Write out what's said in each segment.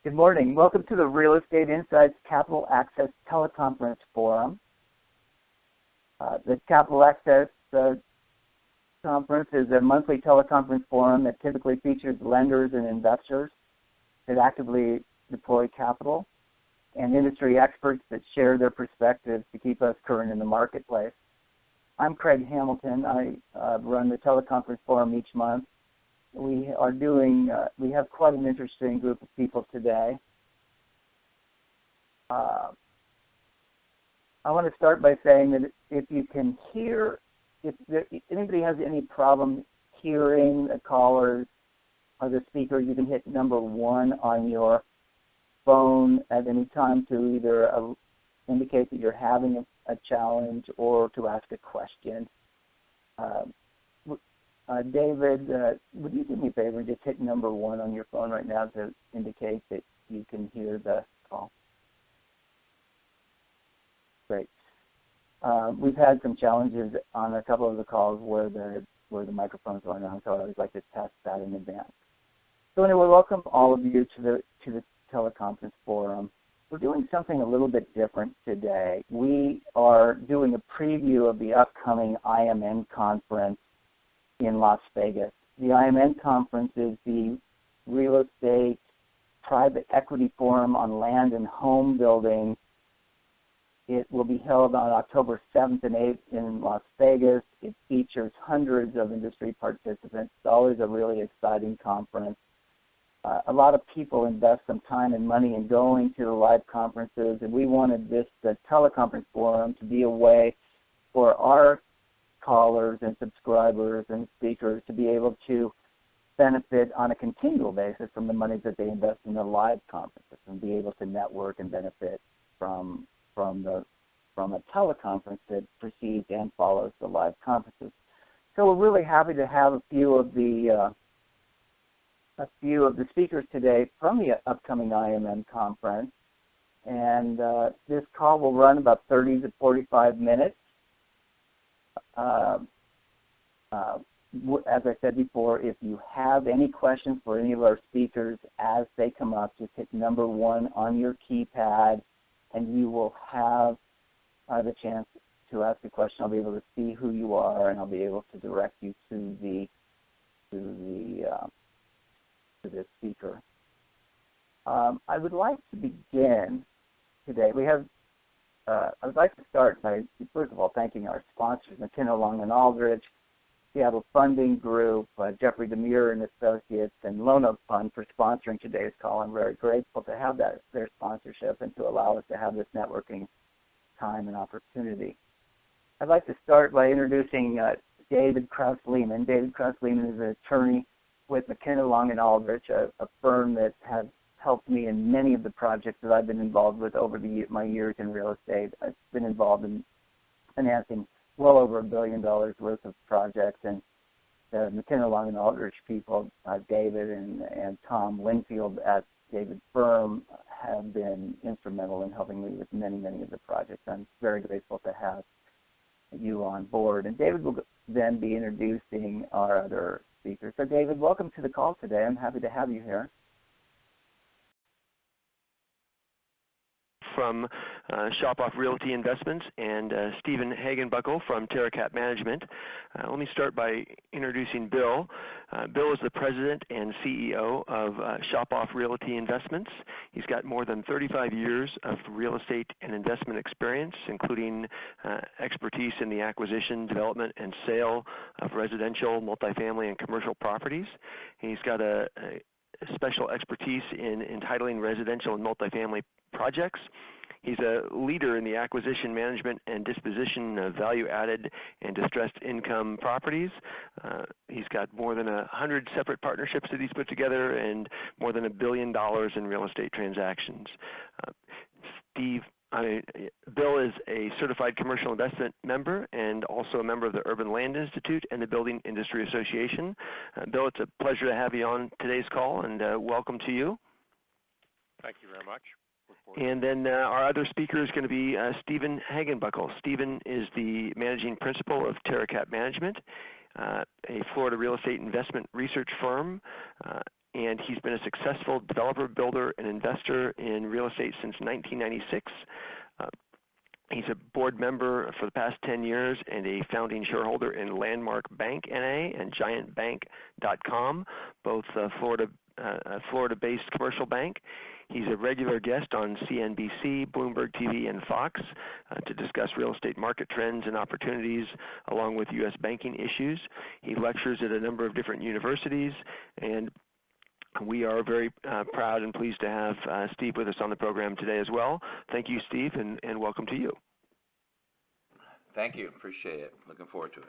Good morning. Welcome to the Real Estate Insights Capital Access Teleconference Forum. The Capital Access Conference is a monthly teleconference forum that typically features lenders and investors that actively deploy capital and industry experts that share their perspectives to keep us current in the marketplace. I'm Craig Hamilton. I run the teleconference forum each month. We have quite an interesting group of people today. I want to start by saying that if you can hear, if anybody has any problem hearing the callers or the speakers, you can hit number 1 on your phone at any time to either indicate that you're having a challenge or to ask a question. David, would you do me a favor and just hit number 1 on your phone right now to indicate that you can hear the call? Great. We've had some challenges on a couple of the calls where the microphones are on, so I always like to test that in advance. So anyway, welcome all of you to the teleconference forum. We're doing something a little bit different today. We are doing a preview of the upcoming IMN conference in Las Vegas. The IMN conference is the real estate private equity forum on land and home building. It will be held on October 7th and 8th in Las Vegas. It features hundreds of industry participants. It's always a really exciting conference. A lot of people invest some time and money in going to the live conferences, and we wanted the teleconference forum to be a way for our callers and subscribers and speakers to be able to benefit on a continual basis from the money that they invest in the live conferences and be able to network and benefit from a teleconference that precedes and follows the live conferences. So we're really happy to have a few of the speakers today from the upcoming IMN conference, and this call will run about 30 to 45 minutes. As I said before, if you have any questions for any of our speakers as they come up, just hit number 1 on your keypad, and you will have the chance to ask a question. I'll be able to see who you are, and I'll be able to direct you to the speaker. I would like to begin today. I would like to start by, first of all, thanking our sponsors, McKenna, Long & Aldrich, Seattle Funding Group, Jeffrey Demure and Associates, and Loan Oak Fund for sponsoring today's call. I'm very grateful to have their sponsorship and to allow us to have this networking time and opportunity. I'd like to start by introducing David Krause-Lehman. David Krause-Lehman is an attorney with McKenna, Long & Aldrich, a firm that has helped me in many of the projects that I've been involved with over my years in real estate. I've been involved in financing well over $1 billion worth of projects, and the McKenna, Long & Aldrich people, David and Tom Winfield at David's firm, have been instrumental in helping me with many, many of the projects. I'm very grateful to have you on board. And David will then be introducing our other speakers. So David, welcome to the call today. I'm happy to have you here. From Shop Off Realty Investments and Stephen Hagenbuckle from TerraCap Management. Let me start by introducing Bill. Bill is the president and CEO of Shop Off Realty Investments. He's got more than 35 years of real estate and investment experience, including expertise in the acquisition, development, and sale of residential, multifamily, and commercial properties. He's got a special expertise in entitling residential and multifamily projects. He's a leader in the acquisition, management, and disposition of value-added and distressed income properties. He's got more than 100 separate partnerships that he's put together and more than $1 billion in real estate transactions. Bill is a certified commercial investment member and also a member of the Urban Land Institute and the Building Industry Association. Bill, it's a pleasure to have you on today's call, and welcome to you. Thank you very much. And then our other speaker is going to be Stephen Hagenbuckle. Stephen is the managing principal of TerraCap Management, a Florida real estate investment research firm. and he's been a successful developer, builder, and investor in real estate since 1996. He's a board member for the past 10 years and a founding shareholder in Landmark Bank NA and GiantBank.com, both Florida-based commercial bank. He's a regular guest on CNBC, Bloomberg TV, and Fox to discuss real estate market trends and opportunities along with U.S. banking issues. He lectures at a number of different universities, and we are very proud and pleased to have Steve with us on the program today as well. Thank you, Steve, and welcome to you. Thank you. Appreciate it. Looking forward to it.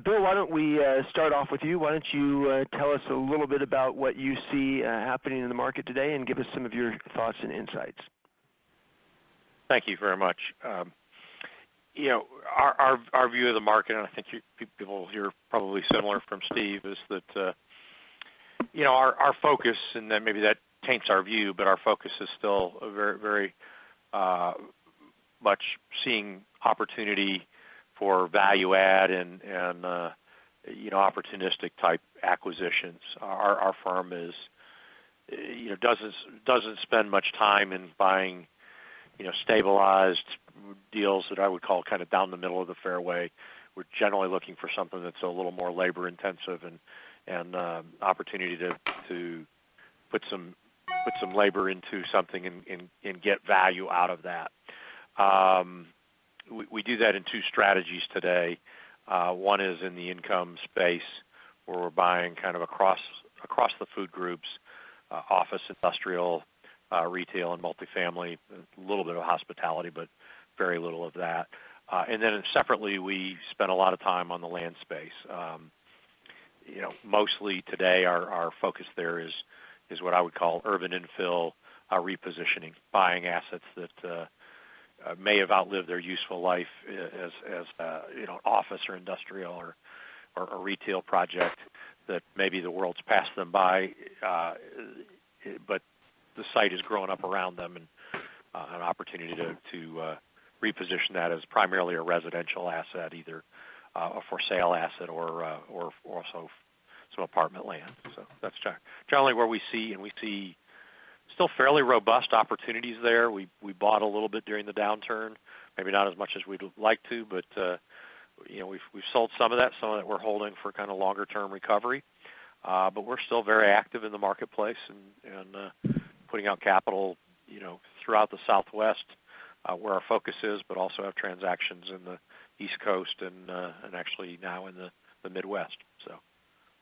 Bill, why don't we start off with you? Why don't you tell us a little bit about what you see happening in the market today and give us some of your thoughts and insights. Thank you very much. Our view of the market, and I think people here probably similar from Steve, is that our focus, and then maybe that taints our view, but our focus is still a very, very much seeing opportunity for value add and opportunistic type acquisitions. Our firm is doesn't spend much time in buying stabilized deals that I would call kind of down the middle of the fairway. We're generally looking for something that's a little more labor intensive and opportunity to put some labor into something and get value out of that. We do that in two strategies today. One is in the income space, where we're buying kind of across the food groups, office, industrial, retail, and multifamily, a little bit of hospitality, but very little of that. And then separately, we spend a lot of time on the land space. Mostly today, our focus there is what I would call urban infill repositioning, buying assets that may have outlived their useful life as office or industrial or a retail project that maybe the world's passed them by, but the site is growing up around them, and an opportunity to reposition that as primarily a residential asset, either a for sale asset or also some apartment land. So that's generally where we see, and we see still fairly robust opportunities there. We bought a little bit during the downturn, maybe not as much as we'd like to, but we've sold some of that we're holding for kind of longer term recovery. But we're still very active in the marketplace and putting out capital, throughout the Southwest where our focus is, but also have transactions in the East Coast and actually now in the Midwest. So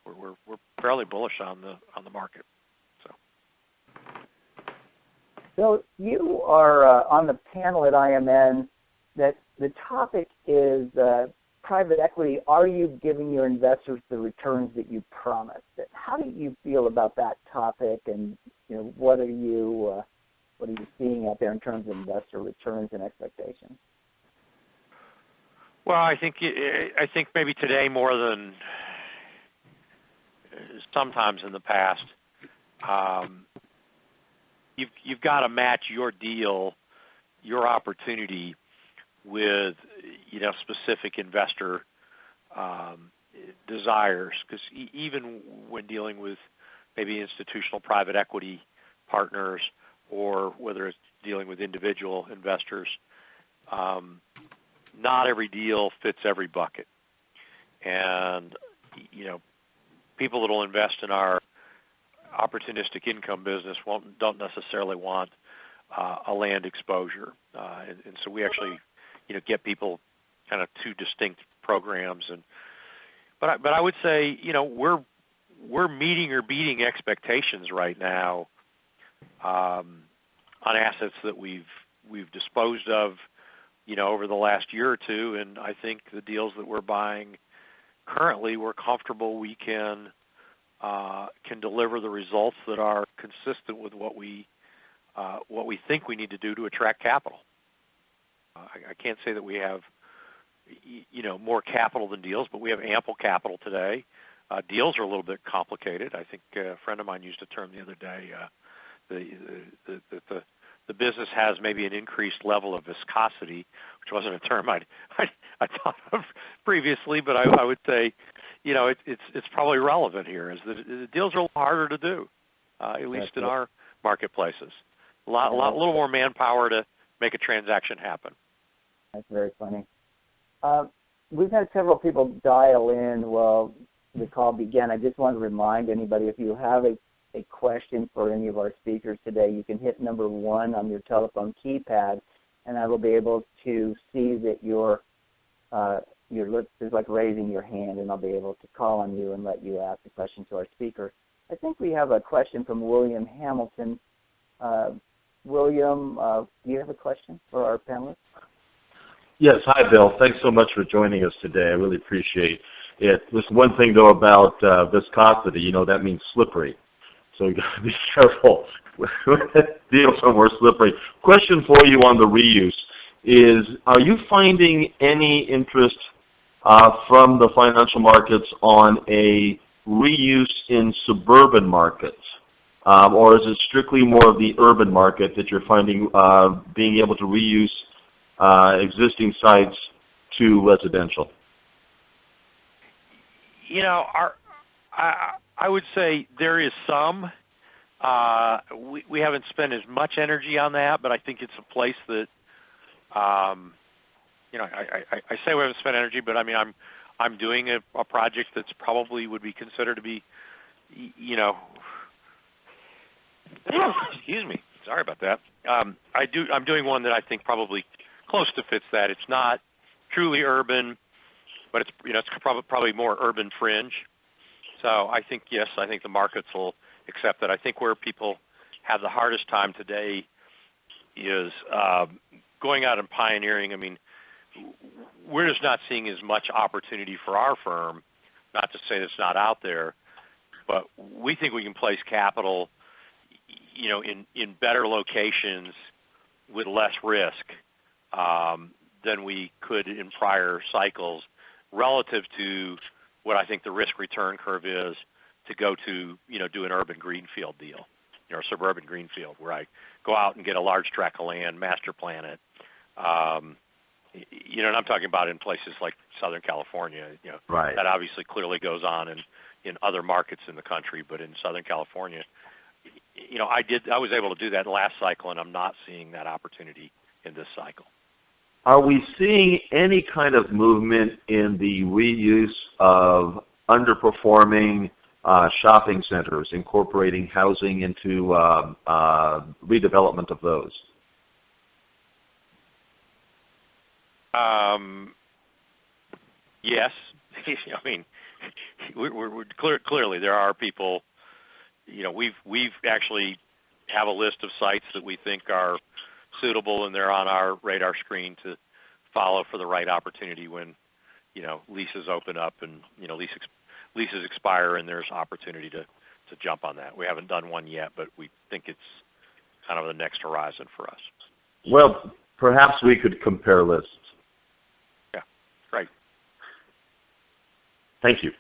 we're fairly bullish on the market. So you are on the panel at IMN that the topic is private equity. Are you giving your investors the returns that you promised? How do you feel about that topic, and what are you seeing out there in terms of investor returns and expectations? Well, I think maybe today more than sometimes in the past, you've got to match your deal, your opportunity with specific investor desires, because even when dealing with maybe institutional private equity partners or whether it's dealing with individual investors, not every deal fits every bucket. And people that will invest in our opportunistic income business don't necessarily want a land exposure, and so we actually get people kind of two distinct programs. But I would say we're meeting or beating expectations right now on assets that we've disposed of over the last year or two, and I think the deals that we're buying currently, we're comfortable we can deliver the results that are consistent with what we think we need to do to attract capital. I can't say that we have more capital than deals, but we have ample capital today. Deals are a little bit complicated. I think a friend of mine used a term the other day, the the business has maybe an increased level of viscosity, which wasn't a term I thought of previously, but I would say, it's probably relevant here. Is that the deals are a little harder to do, at least in our marketplaces. A little more manpower to make a transaction happen. That's very funny. We've had several people dial in while the call began. I just want to remind anybody, if you have a question for any of our speakers today, you can hit number 1 on your telephone keypad, and I will be able to see that your lips is like raising your hand, and I'll be able to call on you and let you ask the question to our speaker. I think we have a question from William Hamilton. William, do you have a question for our panelists? Yes. Hi, Bill. Thanks so much for joining us today. I really appreciate it. Just one thing, though, about viscosity, that means slippery. So you got to be careful with deals are more slippery. Question for you on the reuse is, are you finding any interest from the financial markets on a reuse in suburban markets? Or is it strictly more of the urban market that you're finding being able to reuse existing sites to residential? I would say there is some. We haven't spent as much energy on that, but I think it's a place that, I say we haven't spent energy, but I mean, I'm doing a project that's probably would be considered to be, excuse me, sorry about that. I'm doing one that I think probably close to fits that. It's not truly urban, but it's probably more urban fringe. So I think, yes, I think the markets will accept that. I think where people have the hardest time today is going out and pioneering. I mean, we're just not seeing as much opportunity for our firm, not to say it's not out there, but we think we can place capital, in better locations with less risk than we could in prior cycles relative to what I think the risk-return curve is to go to, do an urban greenfield deal, or suburban greenfield, where I go out and get a large tract of land, master plan it. And I'm talking about in places like Southern California. Right. That obviously clearly goes on in other markets in the country, but in Southern California, I was able to do that last cycle, and I'm not seeing that opportunity in this cycle. Are we seeing any kind of movement in the reuse of underperforming shopping centers, incorporating housing into redevelopment of those? Yes. I mean, we're clearly there are people. We've actually have a list of sites that we think are suitable, and they're on our radar screen to follow for the right opportunity when, leases open up and, leases expire and there's opportunity to jump on that. We haven't done one yet, but we think it's kind of the next horizon for us. Well, perhaps we could compare lists. Yeah, great. Thank you.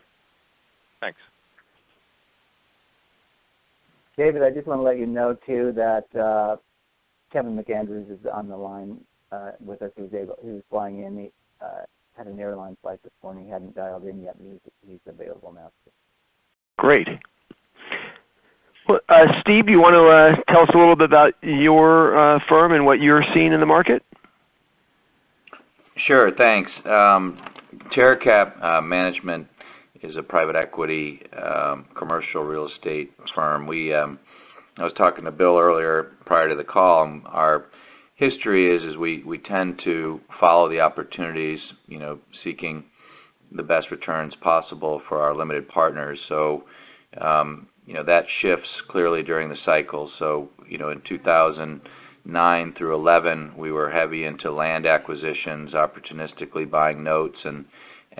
Thanks. David, I just want to let you know, too, that Kevin McAndrews is on the line with us. He was flying in. He had an airline flight this morning. He hadn't dialed in yet, but he's available now. Great. Well, Steve, do you want to tell us a little bit about your firm and what you're seeing in the market? Sure, thanks. TerraCap Management is a private equity commercial real estate firm. I was talking to Bill earlier prior to the call. Our history is we tend to follow the opportunities, seeking the best returns possible for our limited partners. So, that shifts clearly during the cycle. So, in 2009 through 11, we were heavy into land acquisitions, opportunistically buying notes and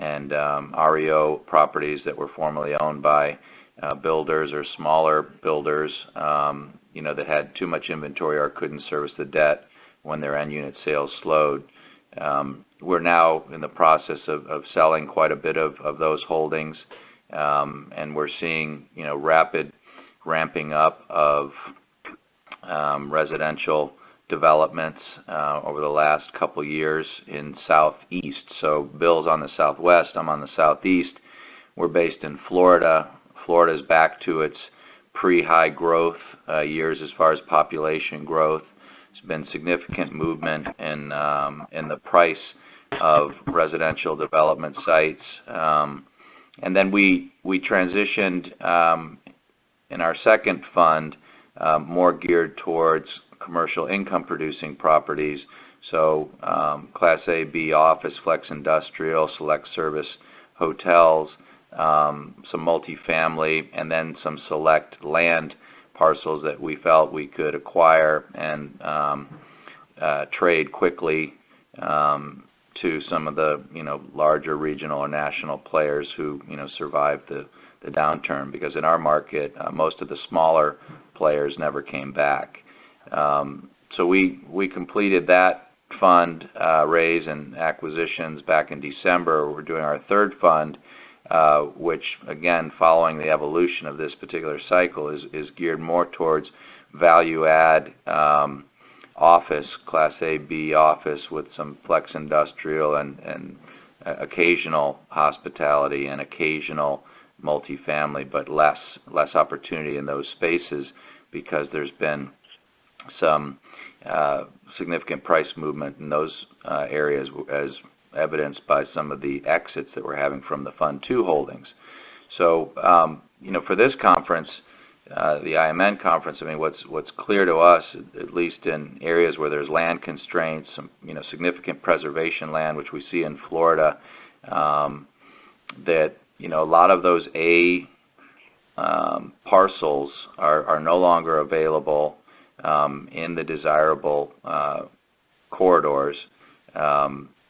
REO properties that were formerly owned by builders or smaller builders, that had too much inventory or couldn't service the debt when their end unit sales slowed. We're now in the process of selling quite a bit of those holdings, and we're seeing, rapid ramping up of residential developments over the last couple years in Southeast. So Bill's on the Southwest, I'm on the Southeast. We're based in Florida. Florida's back to its pre-high growth years as far as population growth. There's been significant movement in the price of residential development sites. And then we transitioned in our second fund more geared towards commercial income producing properties. So Class A, B office, flex industrial, select service hotels, some multifamily, and then some select land parcels that we felt we could acquire and trade quickly to some of the larger regional or national players who survived the downturn, because in our market most of the smaller players never came back. So we completed that fund raise and acquisitions back in December. We're doing our third fund, which again, following the evolution of this particular cycle, is geared more towards value add office, Class A, B office with some flex industrial and occasional hospitality and occasional multifamily, but less opportunity in those spaces because there's been some significant price movement in those areas, as evidenced by some of the exits that we're having from the Fund 2 holdings. So, for this conference, the IMN conference, I mean, what's clear to us, at least in areas where there's land constraints, some significant preservation land, which we see in Florida, that a lot of those A parcels are no longer available in the desirable corridors.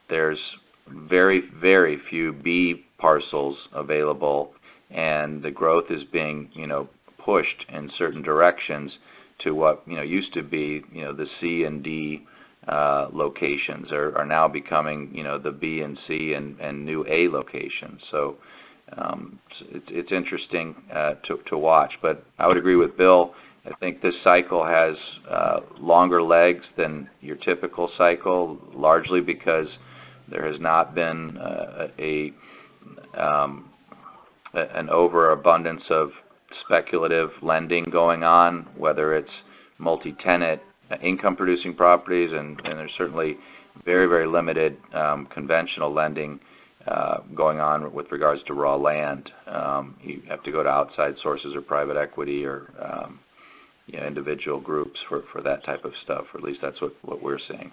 There's very, very few B parcels available, and the growth is being pushed in certain directions to what used to be the C and D locations are now becoming the B and C and new A locations. So it's interesting to watch. But I would agree with Bill. I think this cycle has longer legs than your typical cycle, largely because there has not been an overabundance of speculative lending going on, whether it's multi-tenant income-producing properties, and there's certainly very, very limited conventional lending going on with regards to raw land. You have to go to outside sources or private equity or individual groups for that type of stuff, or at least that's what we're seeing.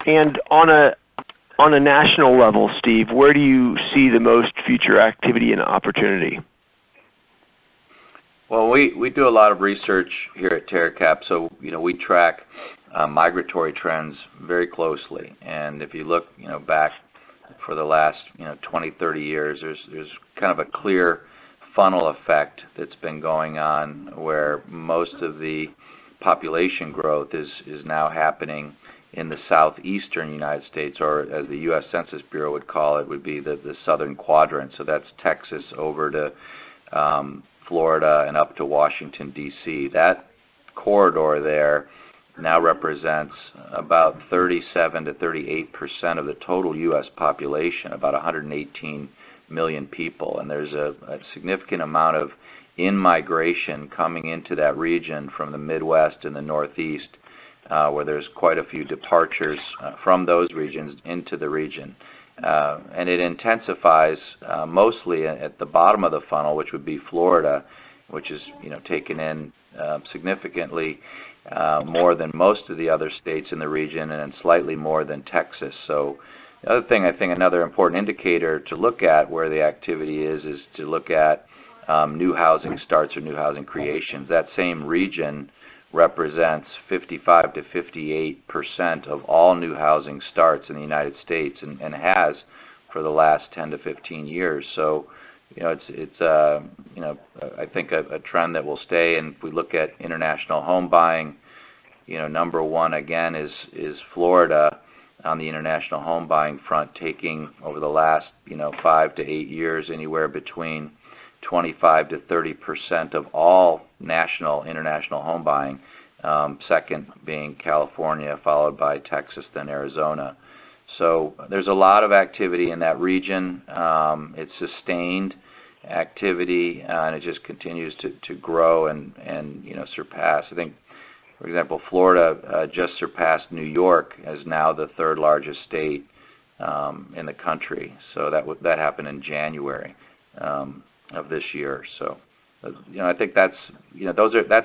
And on a national level, Steve, where do you see the most future activity and opportunity? Well, we do a lot of research here at TerraCap, so we track migratory trends very closely. And if you look back for the last 20, 30 years, there's kind of a clear funnel effect that's been going on where most of the population growth is now happening in the southeastern United States, or as the U.S. Census Bureau would call it, would be the southern quadrant. So that's Texas over to Florida and up to Washington, D.C. That corridor there now represents about 37 to 38% of the total U.S. population, about 118 million people. And there's a significant amount of in-migration coming into that region from the Midwest and the Northeast, where there's quite a few departures from those regions into the region. And it intensifies mostly at the bottom of the funnel, which would be Florida, which is taken in significantly more than most of the other states in the region, and slightly more than Texas. So the other thing, I think another important indicator to look at where the activity is to look at new housing starts or new housing creations. That same region represents 55 to 58% of all new housing starts in the United States, and has for the last 10 to 15 years. So, it's I think a trend that will stay. And if we look at international home buying, number one again is Florida on the international home buying front, taking over the last 5 to 8 years anywhere between 25 to 30% of all international home buying. Second being California, followed by Texas, then Arizona. So there's a lot of activity in that region. It's sustained activity, and it just continues to grow and surpass. I think, for example, Florida just surpassed New York as now the third largest state in the country. So that happened in January of this year. So I think that's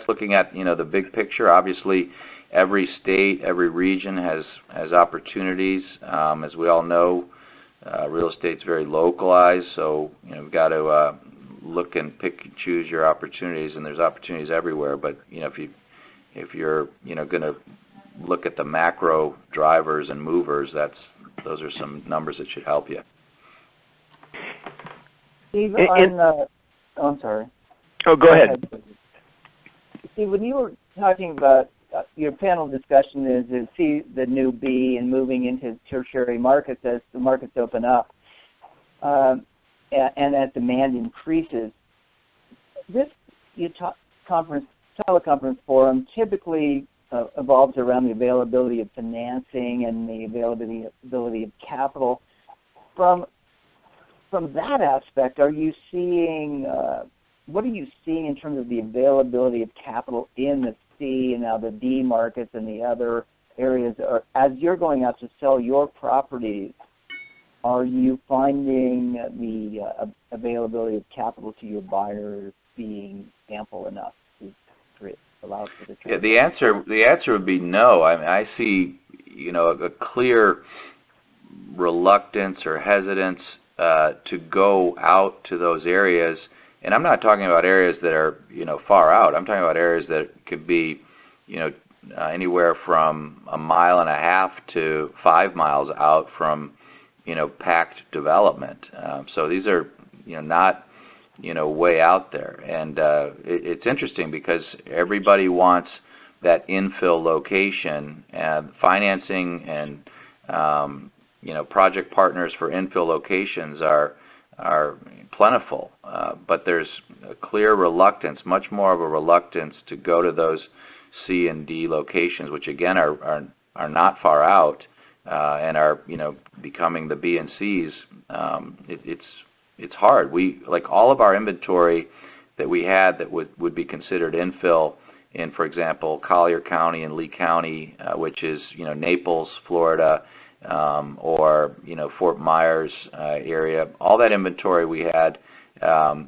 looking at the big picture. Obviously, every state, every region has opportunities. As we all know, real estate's very localized, so we've got to look and pick and choose your opportunities, and there's opportunities everywhere. But if you're going to look at the macro drivers and movers, those are some numbers that should help you. Steve, I'm sorry. Oh, go ahead. Steve, when you were talking about your panel discussion is to see the new B and moving into tertiary markets as the markets open up and as demand increases. This teleconference forum typically evolves around the availability of financing and the availability of capital. From that aspect, are you seeing what are you seeing in terms of the availability of capital in the C and now the D markets and the other areas? Or as you're going out to sell your properties, are you finding the availability of capital to your buyers being ample enough to allow for the transaction? Yeah, the answer would be no. I mean, I see a clear reluctance or hesitance to go out to those areas. And I'm not talking about areas that are far out. I'm talking about areas that could be anywhere from 1.5 miles to 5 miles out from packed development. So these are not way out there. And it's interesting because everybody wants that infill location, and financing and project partners for infill locations are plentiful, but there's a clear reluctance, much more of a reluctance to go to those C and D locations, which again are not far out and are becoming the B and Cs. It's hard. We like all of our inventory that we had that would be considered infill in, for example, Collier County and Lee County, which is Naples, Florida. Or Fort Myers area. All that inventory we had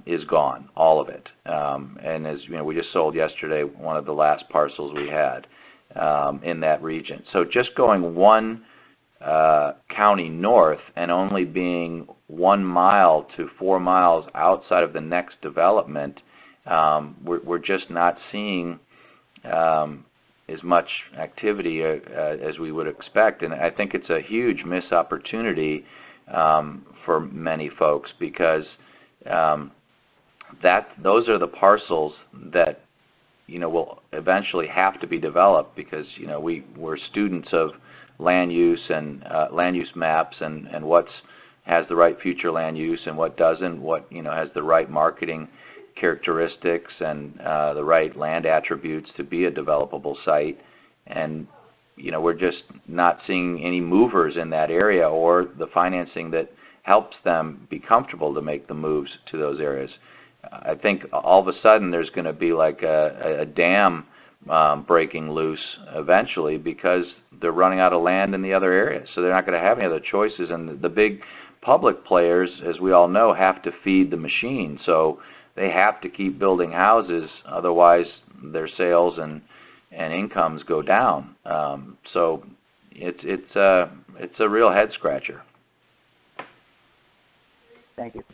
is gone, all of it. And as we just sold yesterday one of the last parcels we had in that region. So just going one county north and only being 1 mile to 4 miles outside of the next development, we're just not seeing as much activity as we would expect. And I think it's a huge missed opportunity for many folks because those are the parcels that will eventually have to be developed because we're students of land use and land use maps and what has the right future land use and what doesn't, what has the right marketing characteristics and the right land attributes to be a developable site. And we're just not seeing any movers in that area or the financing that helps them be comfortable to make the moves to those areas. I think all of a sudden there's going to be like a dam breaking loose eventually because they're running out of land in the other areas, so they're not going to have any other choices. And the big public players, as we all know, have to feed the machine, so they have to keep building houses, otherwise their sales and incomes go down. So it's a real head scratcher. Thank you.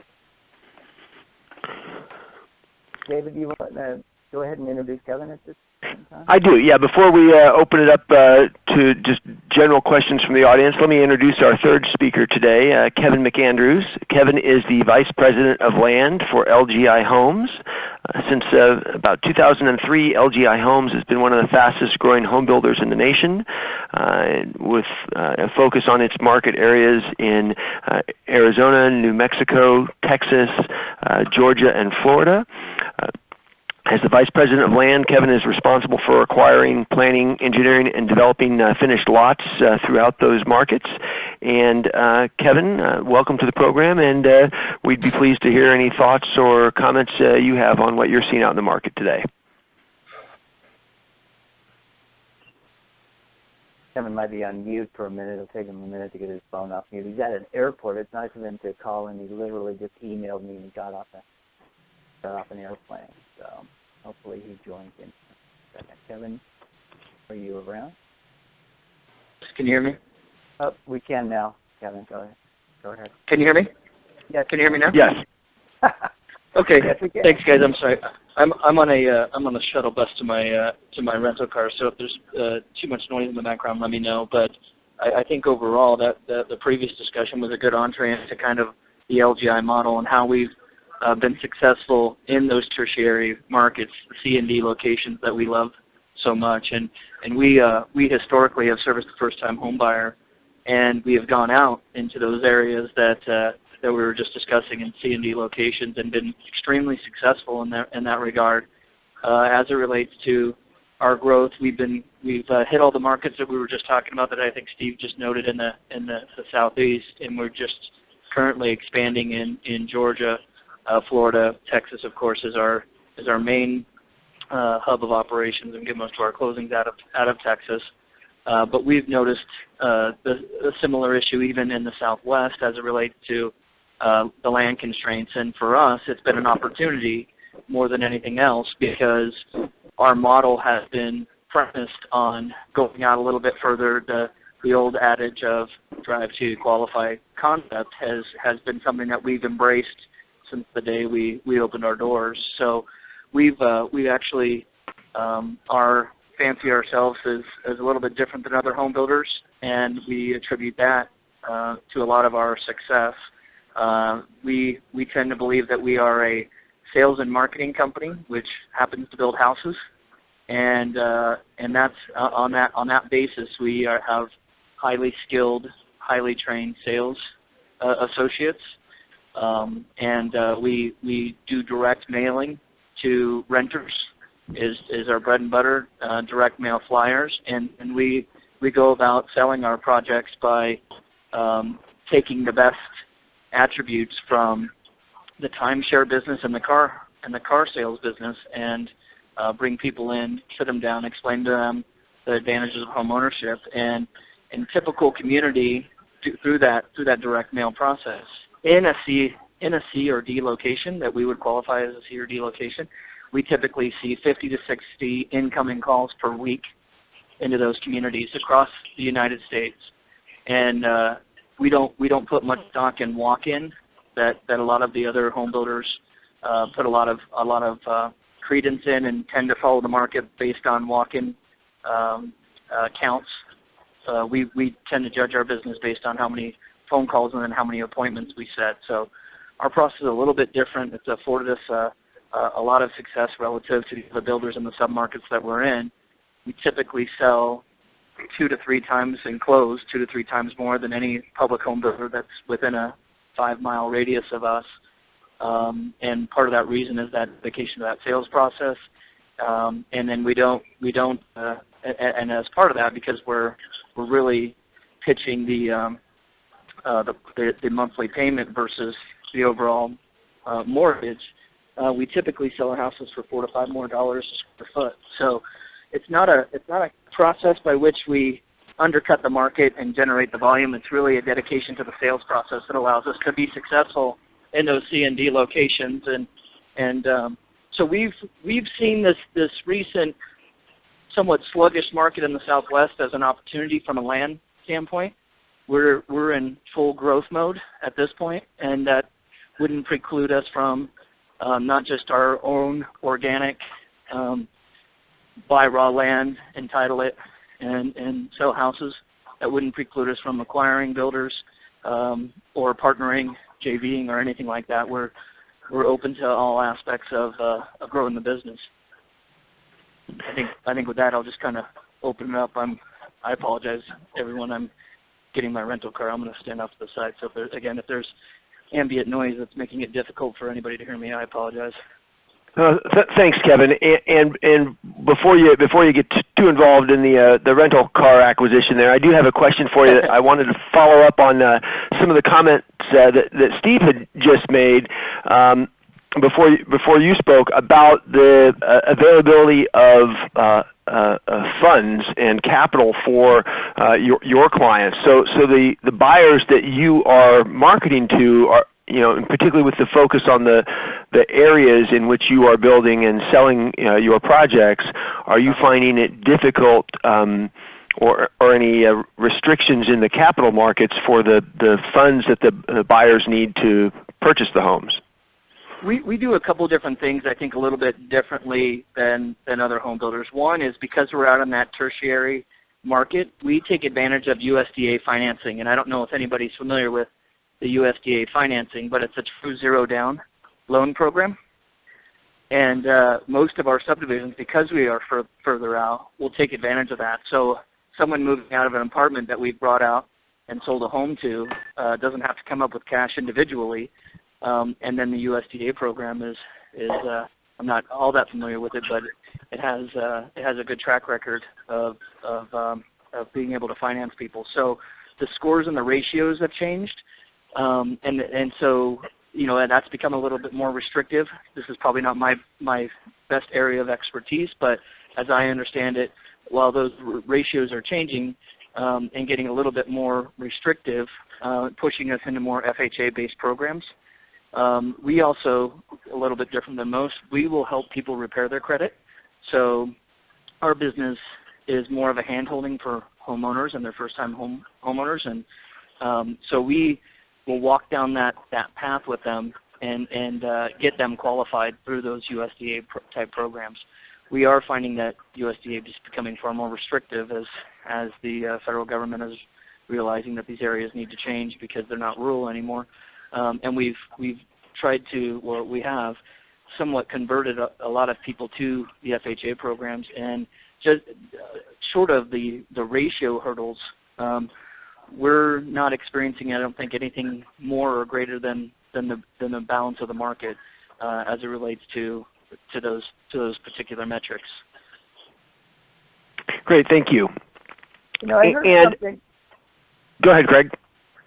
David, do you want to go ahead and introduce Kevin at this I do, yeah. Before we open it up to just general questions from the audience, let me introduce our third speaker today, Kevin McAndrews. Kevin is the Vice President of Land for LGI Homes. Since about 2003, LGI Homes has been one of the fastest growing home builders in the nation, with a focus on its market areas in Arizona, New Mexico, Texas, Georgia, and Florida. As the Vice President of Land, Kevin is responsible for acquiring, planning, engineering, and developing finished lots throughout those markets. And Kevin, welcome to the program, and we'd be pleased to hear any thoughts or comments you have on what you're seeing out in the market today. Kevin might be on mute for a minute. It'll take him a minute to get his phone off mute. He's at an airport. It's nice of him to call, and he literally just emailed me and got off an airplane. So hopefully he joins in a second. Kevin, are you around? Can you hear me? Oh, we can now. Kevin, go ahead. Can you hear me? Yes. Can you hear me now? Yes. Okay. Yes, we can. Thanks, guys. I'm sorry. I'm on a shuttle bus to my rental car. So if there's too much noise in the background, let me know. But I think overall that the previous discussion was a good entree into kind of the LGI model and how we've been successful in those tertiary markets, the C&D locations that we love so much. And we historically have serviced the first-time home buyer, and we have gone out into those areas that we were just discussing in C&D locations and been extremely successful in that regard. As it relates to our growth, we've hit all the markets that we were just talking about that I think Steve just noted in the Southeast, and we're just currently expanding in Georgia. Florida, Texas, of course, is our main hub of operations, and get most of our closings out of Texas. But we've noticed a similar issue even in the Southwest as it relates to the land constraints. And for us, it's been an opportunity more than anything else because our model has been premised on going out a little bit further. The old adage of drive to qualify concept has been something that we've embraced since the day we opened our doors. So we actually are fancy ourselves as a little bit different than other home builders, and we attribute that to a lot of our success. We tend to believe that we are a sales and marketing company, which happens to build houses, and that's on that basis we have highly skilled, highly trained sales associates. And we do direct mailing to renters is our bread and butter, direct mail flyers, and we go about selling our projects by taking the best attributes from the timeshare business and the car sales business and bring people in, sit them down, explain to them the advantages of home ownership, and in typical community through that direct mail process. In a C or D location that we would qualify as a C or D location, we typically see 50 to 60 incoming calls per week into those communities across the United States, and we don't put much stock in walk-in that a lot of the other home builders put a lot of credence in and tend to follow the market based on walk-in counts. We tend to judge our business based on how many phone calls and then how many appointments we set. So our process is a little bit different. It's afforded us a lot of success relative to the builders in the submarkets that we're in. We typically sell 2 to 3 times and close 2 to 3 times more than any public home builder that's within a 5-mile radius of us. And part of that reason is that dedication to that sales process. And then we don't and as part of that, because we're really pitching the monthly payment versus the overall mortgage, we typically sell our houses for $4 to $5 more per square foot. So it's not a process by which we undercut the market and generate the volume. It's really a dedication to the sales process that allows us to be successful in those C&D locations. And so we've seen this recent somewhat sluggish market in the Southwest as an opportunity from a land standpoint. We're in full growth mode at this point, and that wouldn't preclude us from not just our own organic buy raw land, entitle it, and sell houses. That wouldn't preclude us from acquiring builders or partnering, JVing, or anything like that. We're open to all aspects of growing the business. I think with that, I'll just kind of open it up. I apologize, everyone. I'm getting my rental car. I'm going to stand off to the side. So if there's ambient noise that's making it difficult for anybody to hear me, I apologize. Thanks, Kevin. And before you get too involved in the rental car acquisition there, I do have a question for you. I wanted to follow up on some of the comments that Steve had just made before you spoke about the availability of funds and capital for your clients. So the buyers that you are marketing to are, and particularly with the focus on the areas in which you are building and selling your projects, are you finding it difficult or any restrictions in the capital markets for the funds that the buyers need to purchase the homes? We do a couple different things, I think, a little bit differently than other home builders. One is because we're out in that tertiary market, we take advantage of USDA financing. And I don't know if anybody's familiar with the USDA financing, but it's a true zero-down loan program. And most of our subdivisions, because we are further out, will take advantage of that. So someone moving out of an apartment that we've brought out and sold a home to doesn't have to come up with cash individually. And then the USDA program is I'm not all that familiar with it, but it has a good track record of being able to finance people. So the scores and the ratios have changed, and so and that's become a little bit more restrictive. This is probably not my best area of expertise, but as I understand it, while those ratios are changing and getting a little bit more restrictive, pushing us into more FHA-based programs. We also, a little bit different than most, we will help people repair their credit. So our business is more of a hand-holding for homeowners and their first-time homeowners. And so we will walk down that path with them and get them qualified through those USDA-type programs. We are finding that USDA is becoming far more restrictive as the federal government is realizing that these areas need to change because they're not rural anymore. And we've tried to, or we have, somewhat converted a lot of people to the FHA programs, and just short of the ratio hurdles, we're not experiencing, I don't think, anything more or greater than the balance of the market as it relates to those particular metrics. Great, thank you. I heard something. Go ahead, Greg.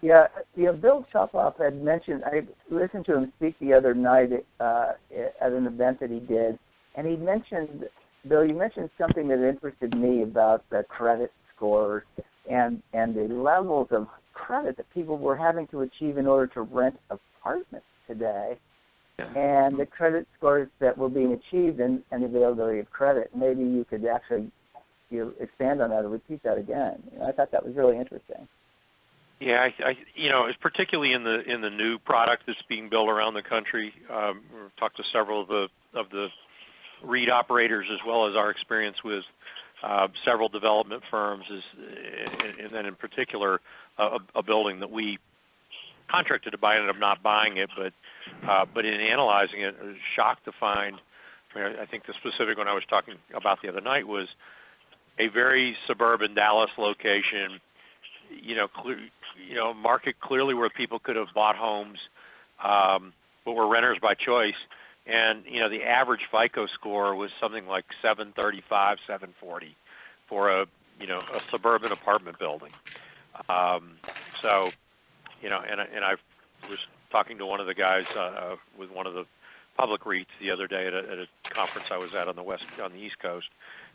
Yeah, Bill Chopoff had mentioned, I listened to him speak the other night at an event that he did, and he mentioned, Bill, you mentioned something that interested me about the credit scores and the levels of credit that people were having to achieve in order to rent apartments today, and the credit scores that were being achieved and the availability of credit. Maybe you could actually expand on that or repeat that again. I thought that was really interesting. Yeah, it's particularly in the new product that's being built around the country. We've talked to several of the REIT operators, as well as our experience with several development firms, and then in particular a building that we contracted to buy, ended up not buying it, but in analyzing it, I was shocked to find. I think the specific one I was talking about the other night was a very suburban Dallas location. Market clearly where people could have bought homes, but were renters by choice. And, the average FICO score was something like 735, 740 for a suburban apartment building. And I was talking to one of the guys with one of the public REITs the other day at a conference I was at on the East Coast,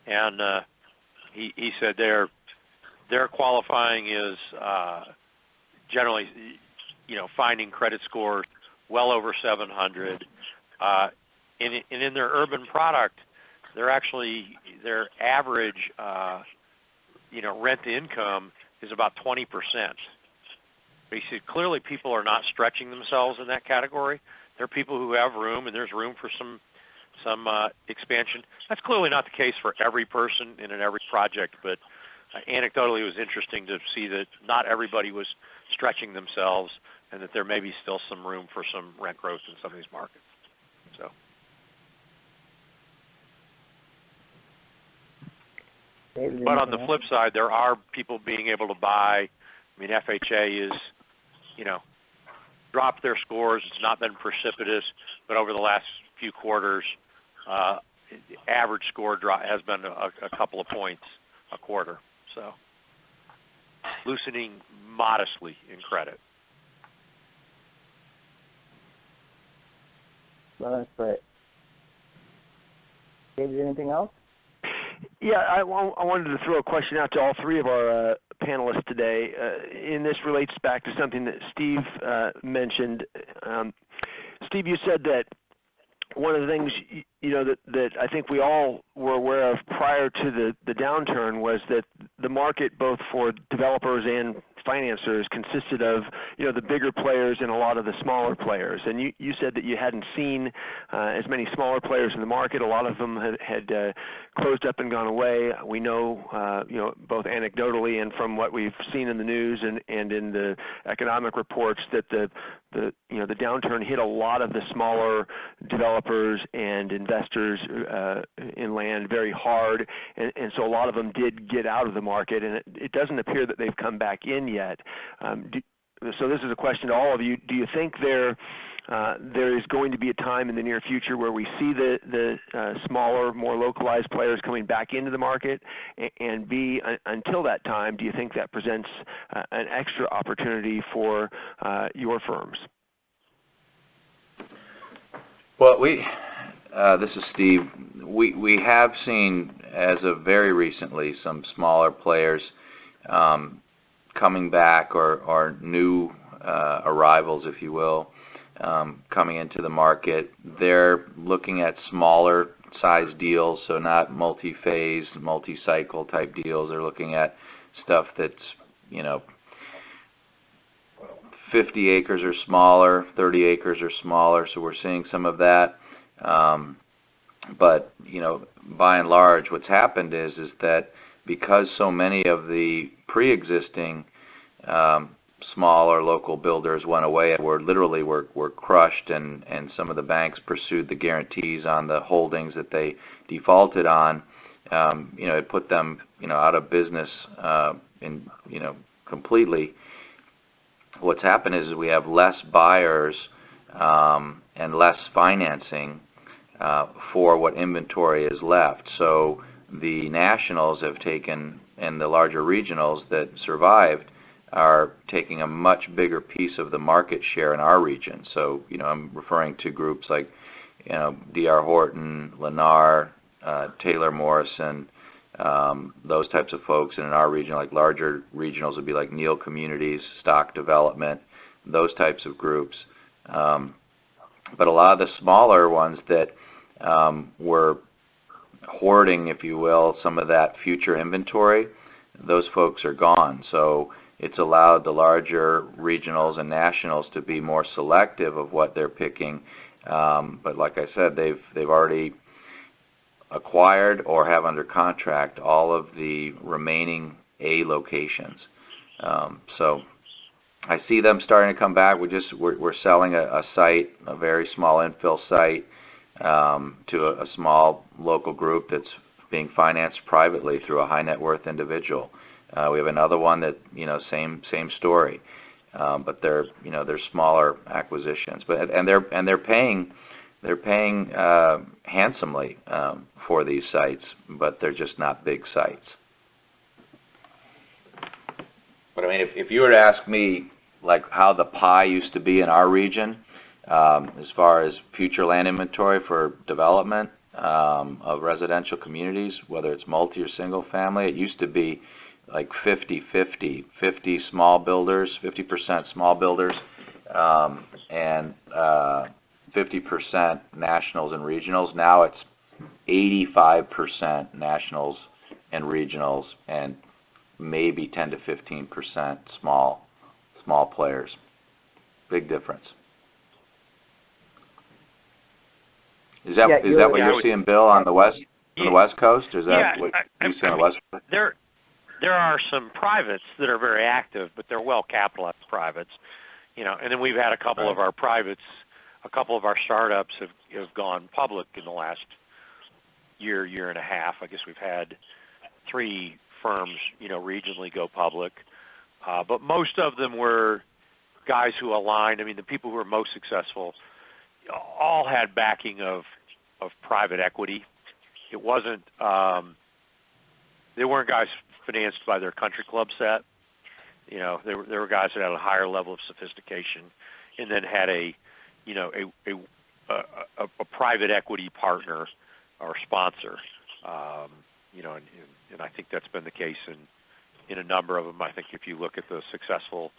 and he said their qualifying is generally, finding credit scores well over 700. And in their urban product, their average, rent to income is about 20%. Basically, clearly people are not stretching themselves in that category. There are people who have room, and there's room for some some expansion. That's clearly not the case for every person and in every project, but anecdotally it was interesting to see that not everybody was stretching themselves and that there may be still some room for some rent growth in some of these markets. So. But on the flip side, there are people being able to buy. I mean, FHA is, dropped their scores. It's not been precipitous, but over the last few quarters, average score drop has been a couple of points a quarter. So loosening modestly in credit. Well, that's great. David, anything else? Yeah, I wanted to throw a question out to all three of our panelists today, and this relates back to something that Steve mentioned. Steve, you said that one of the things that I think we all were aware of prior to the downturn was that the market, both for developers and financiers, consisted of the bigger players and a lot of the smaller players. And you said that you hadn't seen as many smaller players in the market. A lot of them had closed up and gone away. We know, both anecdotally and from what we've seen in the news and in the economic reports, that the downturn hit a lot of the smaller developers and investors in land very hard, and so a lot of them did get out of the market, and it doesn't appear that they've come back in yet. So this is a question to all of you. Do you think there is going to be a time in the near future where we see the smaller, more localized players coming back into the market? And B, until that time, do you think that presents an extra opportunity for your firms? Well, this is Steve. We have seen, as of very recently, some smaller players coming back, or new arrivals, if you will, coming into the market. They're looking at smaller size deals, so not multi-phase, multi-cycle type deals. They're looking at stuff that's 50 acres or smaller, 30 acres or smaller, so we're seeing some of that. But by and large, what's happened is that because so many of the pre-existing smaller local builders went away, were crushed, and some of the banks pursued the guarantees on the holdings that they defaulted on, it put them out of business completely. What's happened is we have less buyers and less financing for what inventory is left. So the nationals have taken, and the larger regionals that survived are taking a much bigger piece of the market share in our region. So I'm referring to groups like D.R. Horton, Lennar, Taylor Morrison, those types of folks. And in our region, like larger regionals would be like Neal Communities, Stock Development, those types of groups. But a lot of the smaller ones that were hoarding, if you will, some of that future inventory, those folks are gone. So it's allowed the larger regionals and nationals to be more selective of what they're picking. But like I said, they've already acquired or have under contract all of the remaining A locations. So I see them starting to come back. We're selling a site, a very small infill site, to a small local group that's being financed privately through a high net worth individual. We have another one that same story, but they're smaller acquisitions, and they're paying handsomely for these sites, but they're just not big sites. But I mean, if you were to ask me like how the pie used to be in our region, as far as future land inventory for development of residential communities, whether it's multi or single family, it used to be like 50-50, 50 small builders, 50% small builders, and 50% nationals and regionals. Now it's 85% nationals and regionals, and maybe 10 to 15% small players. Big difference. Is that what you're seeing, Bill, on the west coast? Or is that what you see on the west coast? There are some privates that are very active, but they're well capitalized privates. And then we've had a couple of our privates, a couple of our startups have gone public in the last year and a half. I guess we've had 3 firms, regionally go public. But most of them were guys who aligned. I mean, the people who were most successful all had backing of private equity. It wasn't, they weren't guys financed by their country club set. There were guys that had a higher level of sophistication and then had a private equity partner or sponsor. And I think that's been the case in a number of them. I think if you look at the successful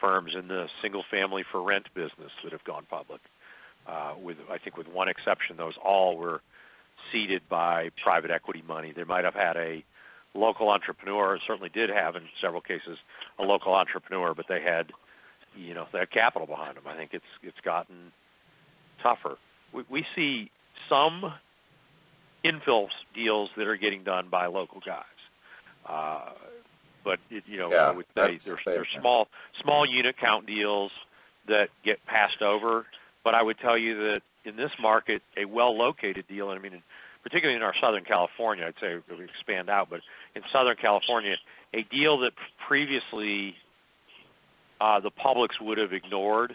firms in the single family for rent business that have gone public, I think with one exception, those all were seeded by private equity money. They might have had a local entrepreneur, certainly did have in several cases a local entrepreneur, but they had capital behind them. I think it's gotten tougher. We see some infill deals that are getting done by local guys, but I would say there's small unit count deals that get passed over. But I would tell you that in this market, a well-located deal, and I mean, particularly in our Southern California, I'd say we expand out, but in Southern California, a deal that previously the publics would have ignored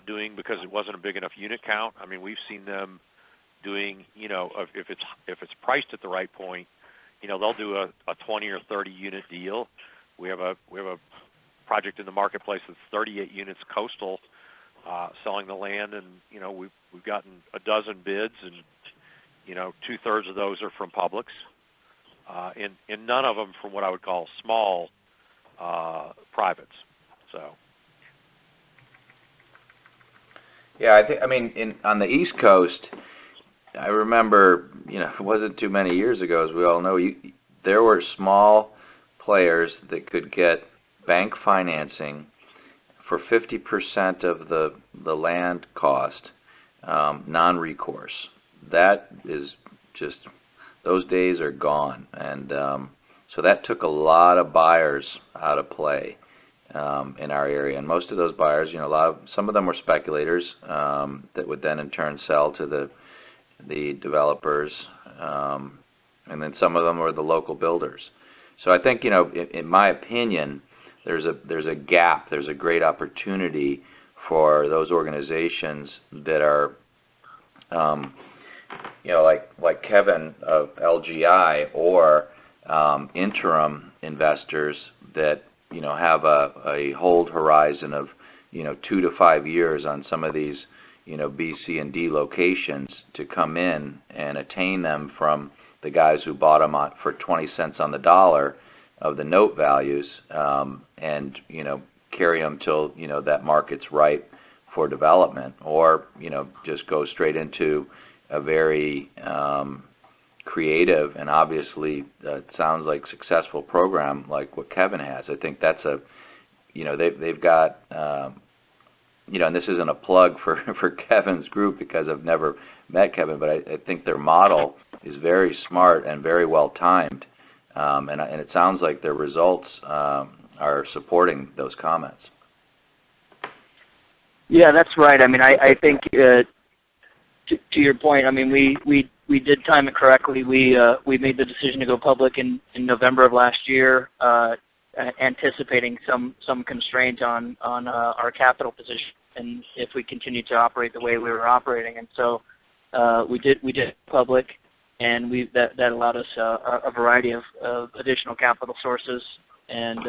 doing because it wasn't a big enough unit count. I mean, we've seen them doing, if it's priced at the right point, they'll do a 20 or 30 unit deal. We have a project in the marketplace that's 38 units coastal, selling the land, and we've gotten a dozen bids, and 2/3 of those are from publics, and none of them from what I would call small privates. So. Yeah, on the East Coast, I remember, it wasn't too many years ago, as we all know, there were small players that could get bank financing for 50% of the land cost, non-recourse. That is just, those days are gone, and so that took a lot of buyers out of play in our area. And most of those buyers, some of them were speculators that would then in turn sell to the developers, and then some of them were the local builders. So I think, in my opinion, there's a gap. There's a great opportunity for those organizations that are, like Kevin of LGI, or interim investors that have a hold horizon of 2 to 5 years on some of these B, C, and D locations, to come in and attain them from the guys who bought them for 20 cents on the dollar of the note values, and carry them till that market's ripe for development, or just go straight into a very creative and obviously sounds like successful program like what Kevin has. I think that's they've got and this isn't a plug for Kevin's group because I've never met Kevin, but I think their model is very smart and very well timed, and it sounds like their results are supporting those comments. Yeah, that's right. I mean, I think to your point, I mean, we did time it correctly. We made the decision to go public in November of last year, anticipating some constraint on our capital position, and if we continue to operate the way we were operating. And so we did public, and that allowed us a variety of additional capital sources and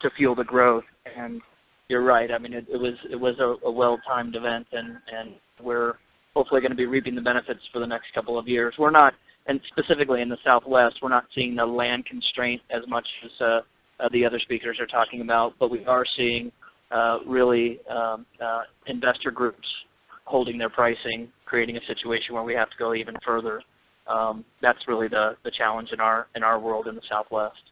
to fuel the growth. And you're right. I mean, it was a well-timed event, and we're hopefully going to be reaping the benefits for the next couple of years. We're not, and specifically in the Southwest, we're not seeing the land constraint as much as the other speakers are talking about, but we are seeing really investor groups holding their pricing, creating a situation where we have to go even further. That's really the challenge in our world in the Southwest.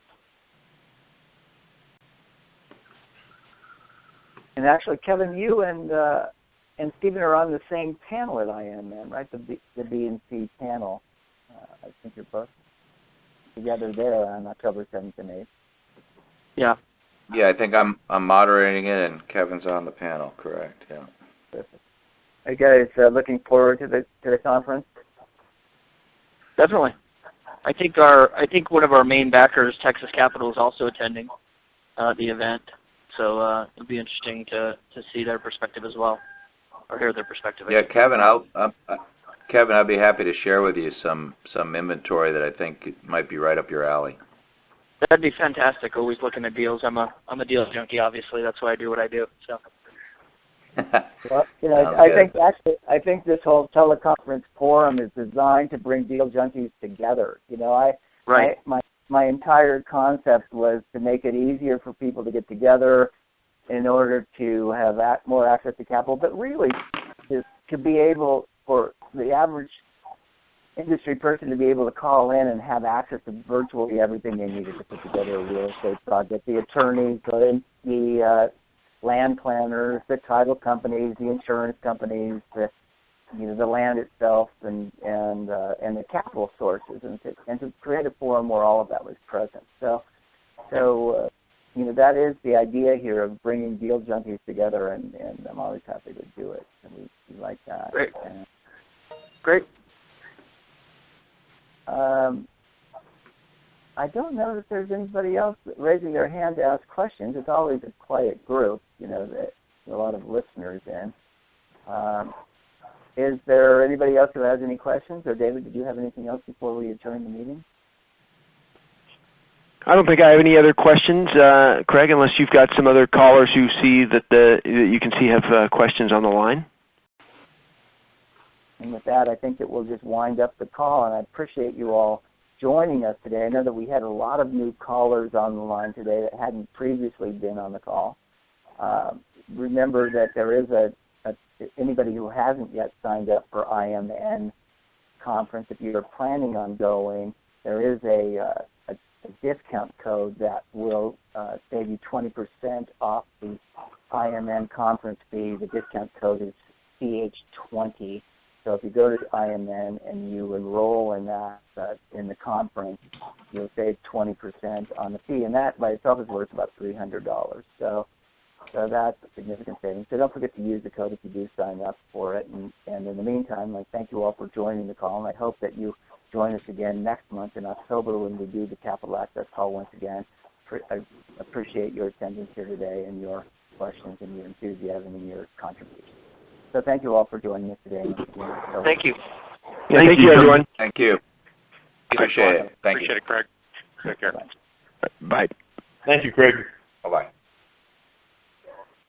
And actually, Kevin, you and and Stephen are on the same panel at IMN, right? The B and C panel. I think you're both together there on October 7th and 8th. Yeah. Yeah, I think I'm moderating it, and Kevin's on the panel. Correct. Yeah. Perfect. Are you guys looking forward to the conference? Definitely. I think one of our main backers, Texas Capital, is also attending the event. So it'll be interesting to see their perspective as well, or hear their perspective. Yeah, Kevin, Kevin, I'd be happy to share with you some inventory that I think might be right up your alley. That'd be fantastic. Always looking at deals. I'm a deal junkie, obviously. That's why I do what I do. So. Well, I think this whole teleconference forum is designed to bring deal junkies together. My entire concept was to make it easier for people to get together in order to have more access to capital, but really to be able for the average industry person to be able to call in and have access to virtually everything they needed to put together a real estate project. The attorneys, the land planners, the title companies, the insurance companies, the land itself, and the capital sources, and to create a forum where all of that was present. So that is the idea here of bringing deal junkies together, and I'm always happy to do it. And we like that. Great. I don't know if there's anybody else raising their hand to ask questions. It's always a quiet group, that a lot of listeners in. Is there anybody else who has any questions? Or David, did you have anything else before we adjourn the meeting? I don't think I have any other questions, Craig, unless you've got some other callers who see that you can see have questions on the line. And with that, I think that we'll just wind up the call, and I appreciate you all joining us today. I know that we had a lot of new callers on the line today that hadn't previously been on the call. Remember that there is anybody who hasn't yet signed up for IMN conference, if you're planning on going, there is a discount code that will save you 20% off the IMN conference fee. The discount code is CH20. So if you go to IMN and you enroll in that in the conference, you'll save 20% on the fee, and that by itself is worth about $300. So that's a significant savings. So don't forget to use the code if you do sign up for it. And in the meantime, thank you all for joining the call, and I hope that you join us again next month in October when we do the Capital Access call once again. I appreciate your attendance here today and your questions and your enthusiasm and your contributions. So thank you all for joining us today. Thank you. Yeah, thank you, everyone. Thank you. Appreciate it. Thank you. Appreciate it, Craig. Take care. Bye. Thank you, Craig. Bye-bye.